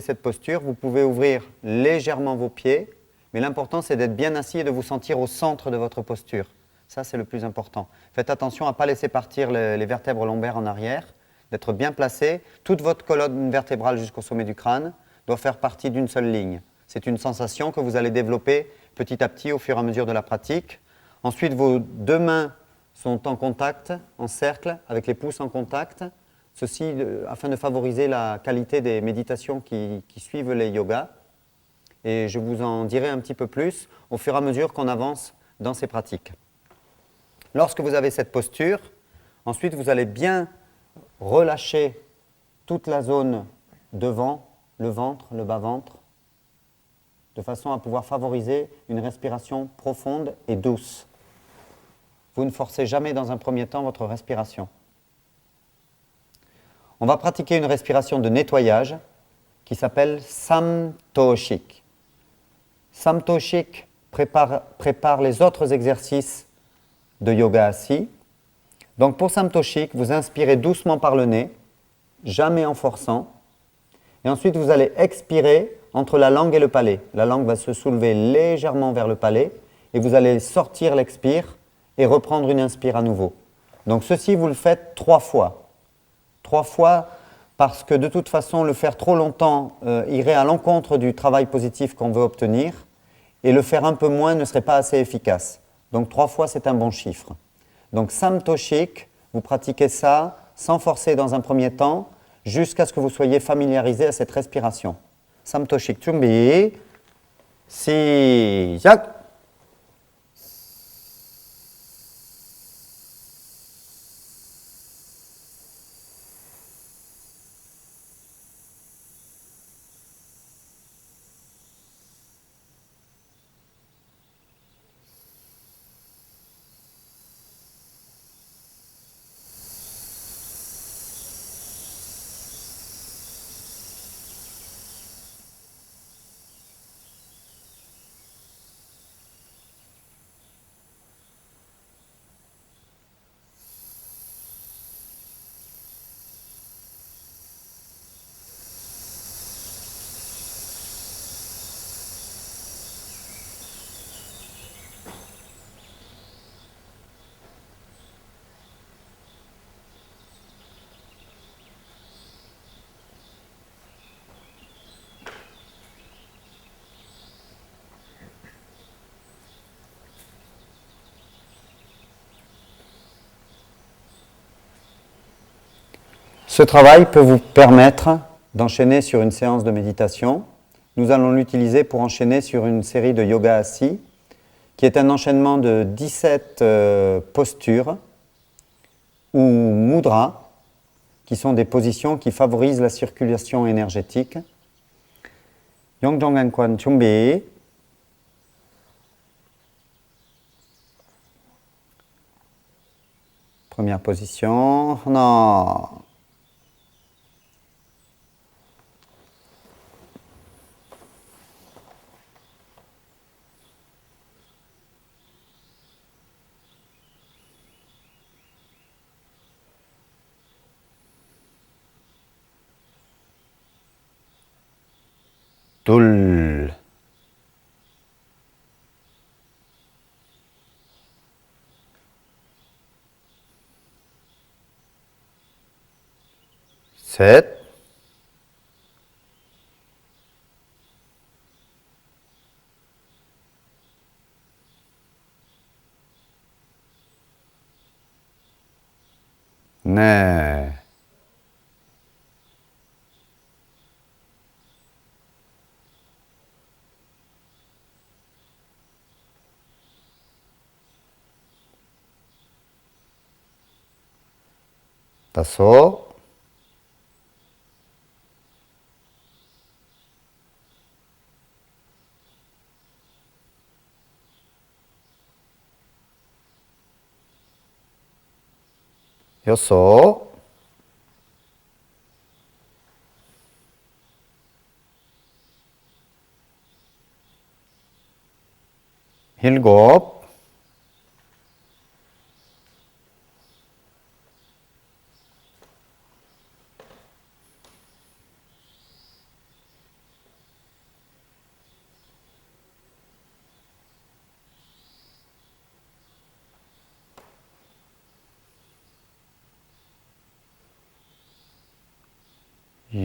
cette posture, vous pouvez ouvrir légèrement vos pieds, mais l'important c'est d'être bien assis et de vous sentir au centre de votre posture. Ça, c'est le plus important. Faites attention à ne pas laisser partir les vertèbres lombaires en arrière, d'être bien placé. Toute votre colonne vertébrale jusqu'au sommet du crâne doit faire partie d'une seule ligne. C'est une sensation que vous allez développer petit à petit au fur et à mesure de la pratique. Ensuite, vos deux mains sont en contact, en cercle, avec les pouces en contact. Ceci afin de favoriser la qualité des méditations qui suivent les yogas. Et je vous en dirai un petit peu plus au fur et à mesure qu'on avance dans ces pratiques. Lorsque vous avez cette posture, ensuite vous allez bien relâcher toute la zone devant, le ventre, le bas-ventre, de façon à pouvoir favoriser une respiration profonde et douce. Vous ne forcez jamais dans un premier temps votre respiration. On va pratiquer une respiration de nettoyage qui s'appelle Samtoshik. Samtoshik prépare les autres exercices de yoga assis. Donc pour Samtoshik, vous inspirez doucement par le nez, jamais en forçant. Et ensuite, vous allez expirer entre la langue et le palais. La langue va se soulever légèrement vers le palais et vous allez sortir l'expire et reprendre une inspire à nouveau. Donc ceci, vous le faites 3 fois. 3 fois parce que de toute façon, le faire trop longtemps irait à l'encontre du travail positif qu'on veut obtenir et le faire un peu moins ne serait pas assez efficace. Donc 3 fois, c'est un bon chiffre. Donc Samtoshik, vous pratiquez ça sans forcer dans un premier temps jusqu'à ce que vous soyez familiarisé à cette respiration. Samtoshik, 준비, 시작! Ce travail peut vous permettre d'enchaîner sur une séance de méditation. Nous allons l'utiliser pour enchaîner sur une série de yoga assis, qui est un enchaînement de 17 postures ou mudras, qui sont des positions qui favorisent la circulation énergétique. 영정한권 준비. Première position. 하나. 둘, 셋, 넷, 다섯, 여섯, 일곱,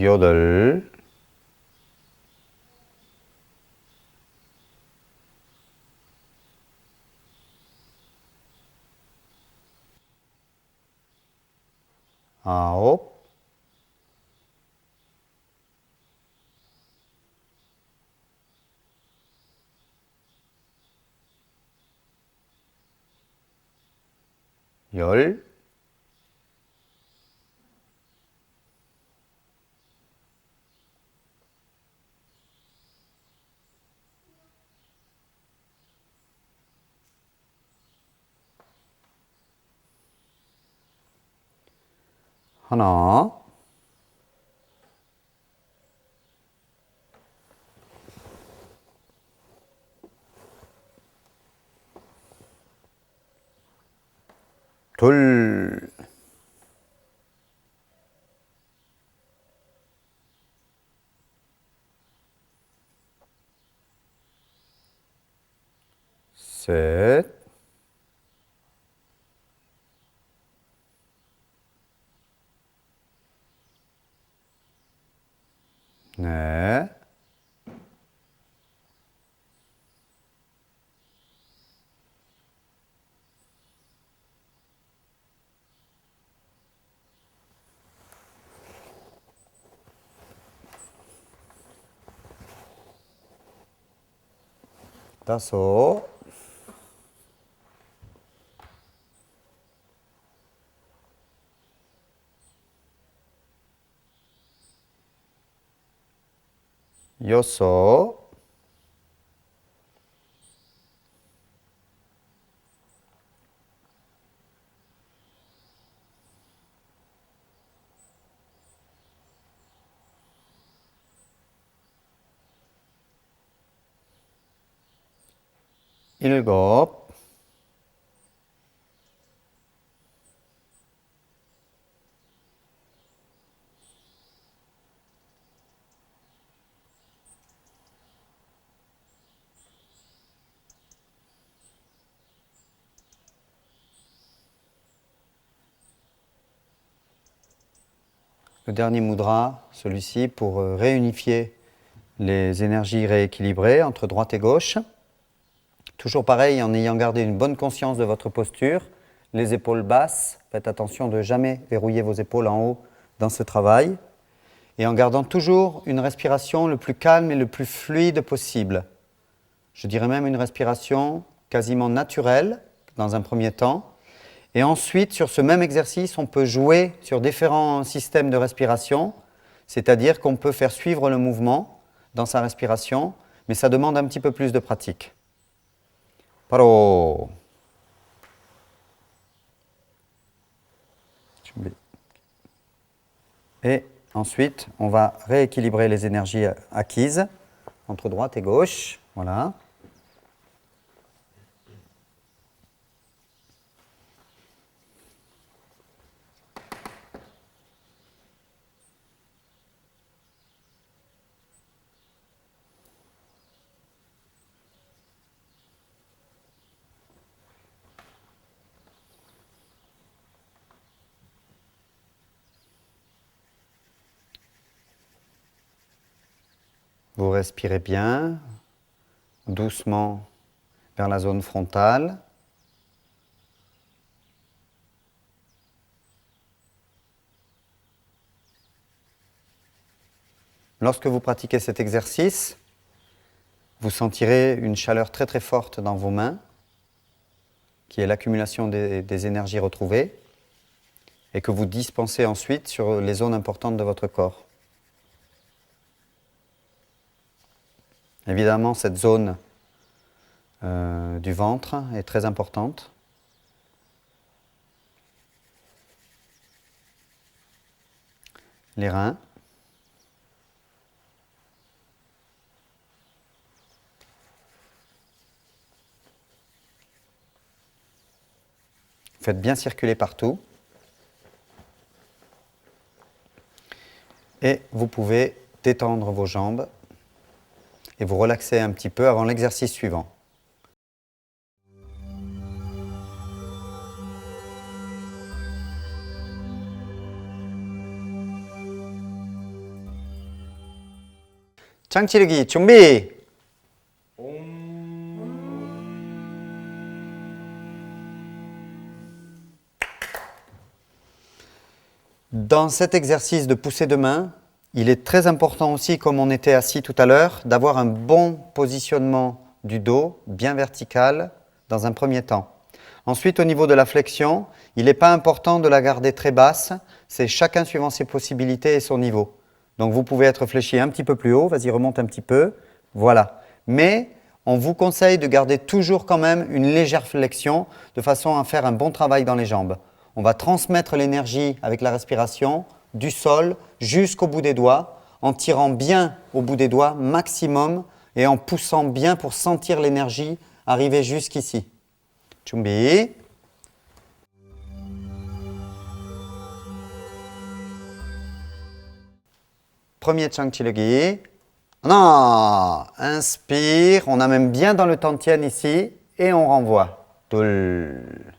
여덟, 아홉, 열, 하나, 둘, 셋, 넷, 다섯, 여섯, 일곱, le dernier mudra, celui-ci, pour réunifier les énergies rééquilibrées entre droite et gauche. Toujours pareil, en ayant gardé une bonne conscience de votre posture, les épaules basses, faites attention de ne jamais verrouiller vos épaules en haut dans ce travail, et en gardant toujours une respiration le plus calme et le plus fluide possible. Je dirais même une respiration quasiment naturelle dans un premier temps. Et ensuite, sur ce même exercice, on peut jouer sur différents systèmes de respiration, c'est-à-dire qu'on peut faire suivre le mouvement dans sa respiration, mais ça demande un petit peu plus de pratique. 바로. Et ensuite, on va rééquilibrer les énergies acquises entre droite et gauche. Voilà. Vous respirez bien, doucement vers la zone frontale. Lorsque vous pratiquez cet exercice, vous sentirez une chaleur très très forte dans vos mains, qui est l'accumulation des énergies retrouvées, et que vous dispensez ensuite sur les zones importantes de votre corps. Évidemment, cette zone du ventre est très importante. Les reins. Faites bien circuler partout. Et vous pouvez détendre vos jambes et vous relaxer un petit peu avant l'exercice suivant. 장치르기 준비. Dans cet exercice de poussée de main, il est très important aussi, comme on était assis tout à l'heure, d'avoir un bon positionnement du dos, bien vertical, dans un premier temps. Ensuite, au niveau de la flexion, il n'est pas important de la garder très basse, c'est chacun suivant ses possibilités et son niveau. Donc vous pouvez être fléchi un petit peu plus haut, vas-y remonte un petit peu, voilà. Mais on vous conseille de garder toujours quand même une légère flexion de façon à faire un bon travail dans les jambes. On va transmettre l'énergie avec la respiration du sol jusqu'au bout des doigts, en tirant bien au bout des doigts maximum et en poussant bien pour sentir l'énergie arriver jusqu'ici. 준비. Premier Changchilegi. 하나, inspire, on amène bien dans le tantien ici et on renvoie. 둘.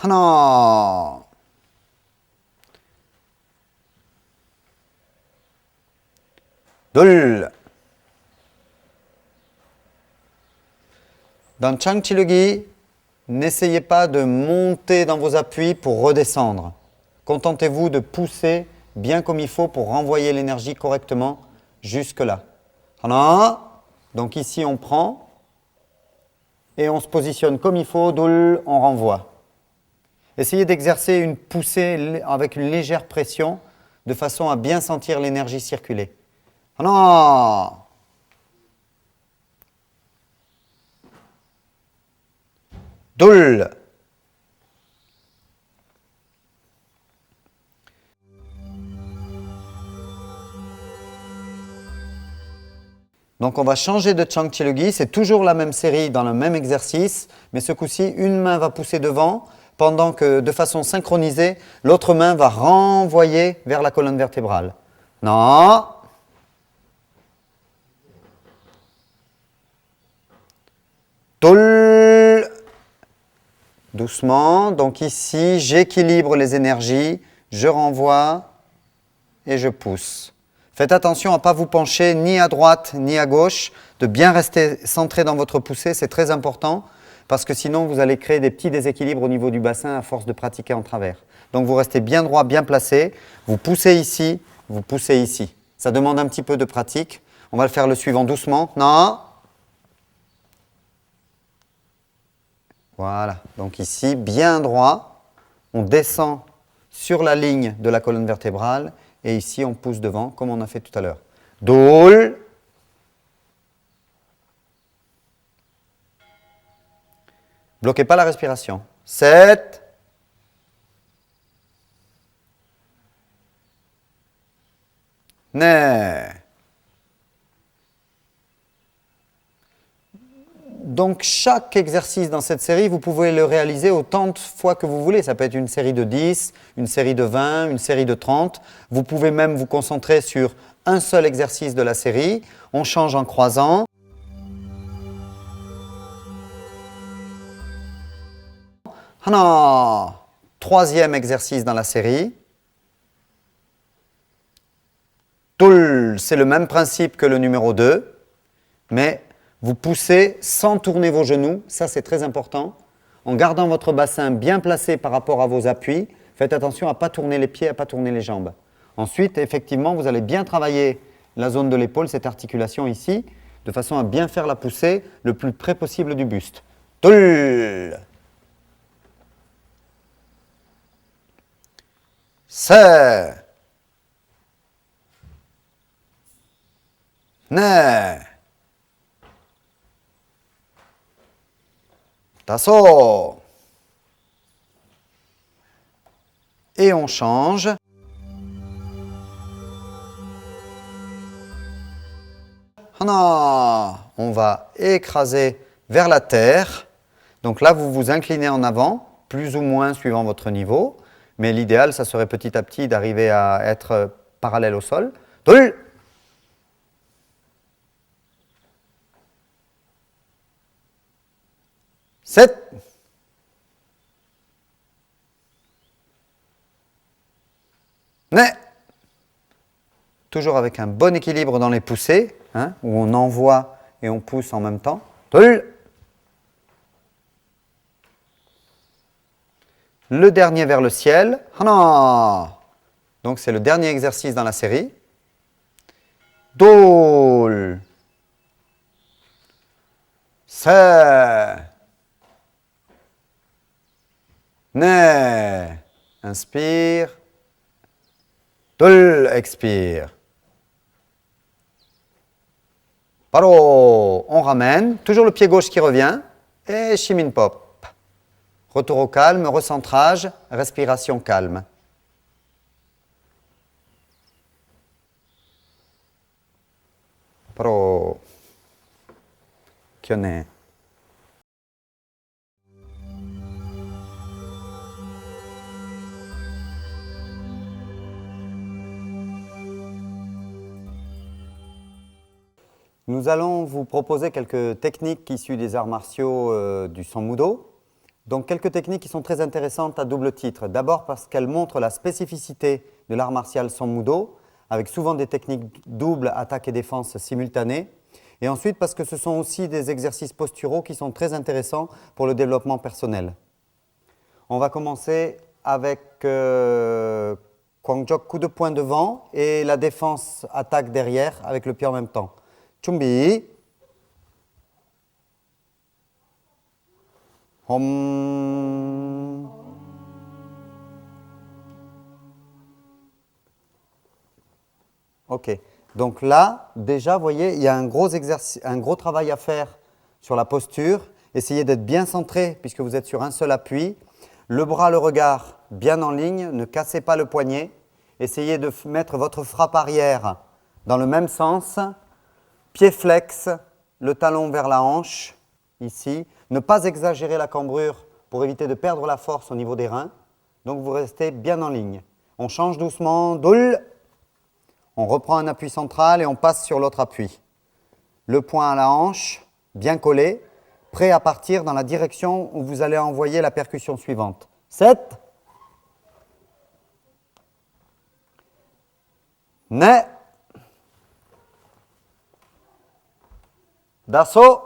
하나. 둘. Dans Changchilegi, n'essayez pas de monter dans vos appuis pour redescendre. Contentez-vous de pousser bien comme il faut pour renvoyer l'énergie correctement jusque là. 하나. Donc ici on prend et on se positionne comme il faut, 둘, on renvoie. Essayez d'exercer une poussée avec une légère pression de façon à bien sentir l'énergie circuler. 하나. 둘. Donc on va changer de Changchilegi, c'est toujours la même série dans le même exercice, mais ce coup-ci, une main va pousser devant, pendant que de façon synchronisée, l'autre main va renvoyer vers la colonne vertébrale. Non. 둘. Doucement, donc ici, j'équilibre les énergies, je renvoie et je pousse. Faites attention à ne pas vous pencher ni à droite ni à gauche, de bien rester centré dans votre poussée, c'est très important parce que sinon vous allez créer des petits déséquilibres au niveau du bassin à force de pratiquer en travers. Donc vous restez bien droit, bien placé, vous poussez ici, vous poussez ici. Ça demande un petit peu de pratique. On va le faire le suivant doucement. Non. Voilà, donc ici, bien droit, on descend sur la ligne de la colonne vertébrale et ici on pousse devant comme on a fait tout à l'heure. 둘. Bloquez pas la respiration. 7. 네. Donc chaque exercice dans cette série, vous pouvez le réaliser autant de fois que vous voulez. Ça peut être une série de 10, une série de 20, une série de 30. Vous pouvez même vous concentrer sur un seul exercice de la série. On change en croisant. 하나. Troisième exercice dans la série. 둘, c'est le même principe que le numéro 2, mais vous poussez sans tourner vos genoux, ça c'est très important, en gardant votre bassin bien placé par rapport à vos appuis. Faites attention à ne pas tourner les pieds, à ne pas tourner les jambes. Ensuite, effectivement, vous allez bien travailler la zone de l'épaule, cette articulation ici, de façon à bien faire la poussée le plus près possible du buste. 둘. 셋. 넷. 다섯. Et on change. 하나. On va écraser vers la terre. Donc là, vous vous inclinez en avant, plus ou moins suivant votre niveau. Mais l'idéal, ça serait petit à petit d'arriver à être parallèle au sol. 둘. 셋. 넷. toujours avec un bon équilibre dans les poussées, hein, où on envoie et on pousse en même temps. Dol. Le dernier vers le ciel. Hana. Donc c'est le dernier exercice dans la série. Dol. Se. Ne. Inspire. Dol. Expire. Paro. On ramène. Toujours le pied gauche qui revient. Et Shimin Pop. Retour au calme, recentrage, respiration calme. Pro. Kyone. Nous allons vous proposer quelques techniques issues des arts martiaux du Sanmudo. Donc quelques techniques qui sont très intéressantes à double titre. D'abord parce qu'elles montrent la spécificité de l'art martial Sanmudo, avec souvent des techniques doubles, attaque et défense simultanées. Et ensuite parce que ce sont aussi des exercices posturaux qui sont très intéressants pour le développement personnel. On va commencer avec Kwangjok, coup de poing devant, et la défense attaque derrière avec le pied en même temps. Chumbi. Hom. Ok. Donc là, déjà, vous voyez, il y a un gros travail à faire sur la posture. Essayez d'être bien centré puisque vous êtes sur un seul appui. Le bras, le regard bien en ligne. Ne cassez pas le poignet. Essayez de mettre votre frappe arrière dans le même sens. Pied flex, le talon vers la hanche, ici. Ne pas exagérer la cambrure pour éviter de perdre la force au niveau des reins. Donc vous restez bien en ligne. On change doucement. Doul. On reprend un appui central et on passe sur l'autre appui. Le poing à la hanche, bien collé, prêt à partir dans la direction où vous allez envoyer la percussion suivante. 7. Ne. Daso.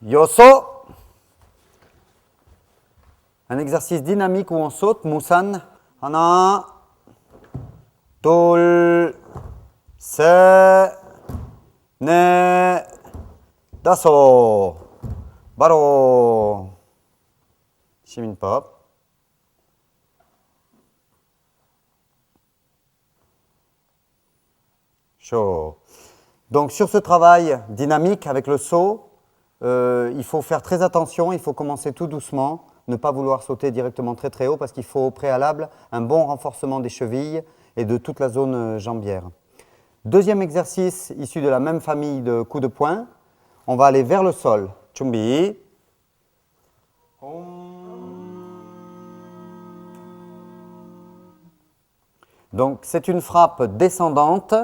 Yoso. Un exercice dynamique où on saute. Musan. Hana. Dol. Se. Ne. Daso. Baro. Shimin Pop. Chaud. Donc sur ce travail dynamique avec le saut, il faut faire très attention, il faut commencer tout doucement, ne pas vouloir sauter directement très très haut parce qu'il faut au préalable un bon renforcement des chevilles et de toute la zone jambière. Deuxième exercice issu de la même famille de coups de poing, on va aller vers le sol. Chumbi. Donc c'est une frappe descendante.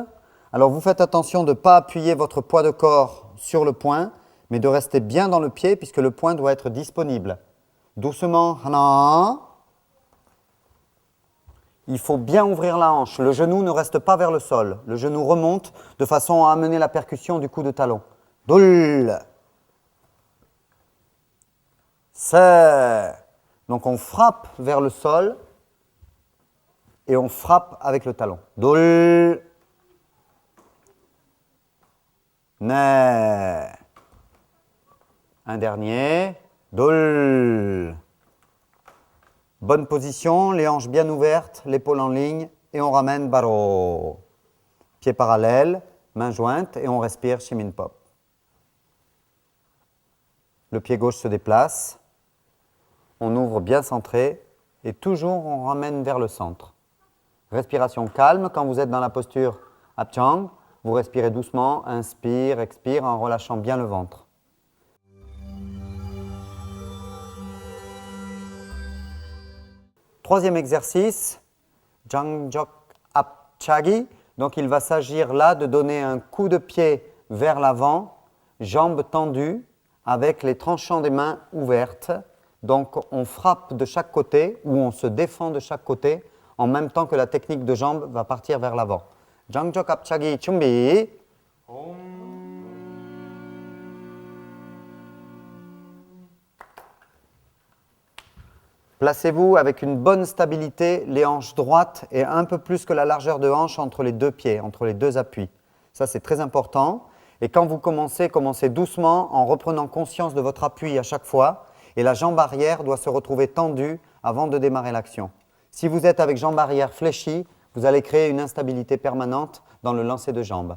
Alors vous faites attention de ne pas appuyer votre poids de corps sur le poing, mais de rester bien dans le pied puisque le poing doit être disponible. Doucement, hana. Il faut bien ouvrir la hanche. Le genou ne reste pas vers le sol. Le genou remonte de façon à amener la percussion du coup de talon. Dol. Se. Donc on frappe vers le sol et on frappe avec le talon. Dol. Ne. Un dernier. Dol. Bonne position, les hanches bien ouvertes, l'épaule en ligne et on ramène baro. Pieds parallèles, mains jointes et on respire Shimin Pop. Le pied gauche se déplace. On ouvre bien centré et toujours on ramène vers le centre. Respiration calme quand vous êtes dans la posture Apchang. Vous respirez doucement, inspire, expire en relâchant bien le ventre. Troisième exercice, Jangjok Apchagi. Donc il va s'agir là de donner un coup de pied vers l'avant, jambes tendues, avec les tranchants des mains ouvertes. Donc on frappe de chaque côté ou on se défend de chaque côté en même temps que la technique de jambe va partir vers l'avant. Jangjo kapchagi chumbi. Placez-vous avec une bonne stabilité, les hanches droites et un peu plus que la largeur de hanche entre les deux pieds, entre les deux appuis. Ça, c'est très important. Et quand vous commencez, commencez doucement en reprenant conscience de votre appui à chaque fois. Et la jambe arrière doit se retrouver tendue avant de démarrer l'action. Si vous êtes avec jambe arrière fléchie, vous allez créer une instabilité permanente dans le lancer de jambe.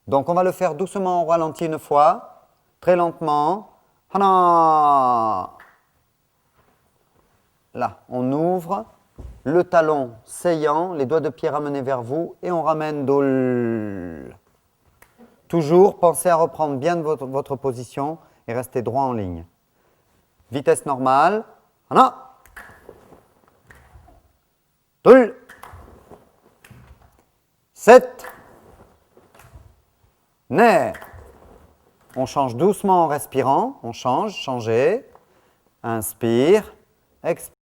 Donc, on va le faire doucement au ralenti une fois, très lentement. Hana. Là, on ouvre, le talon saillant, les doigts de pied ramenés vers vous et on ramène dol. Toujours, pensez à reprendre bien votre position et restez droit en ligne. Vitesse normale. Hana. Dol. 7. Ner. On change doucement en respirant. On change, changez. Inspire. Expire.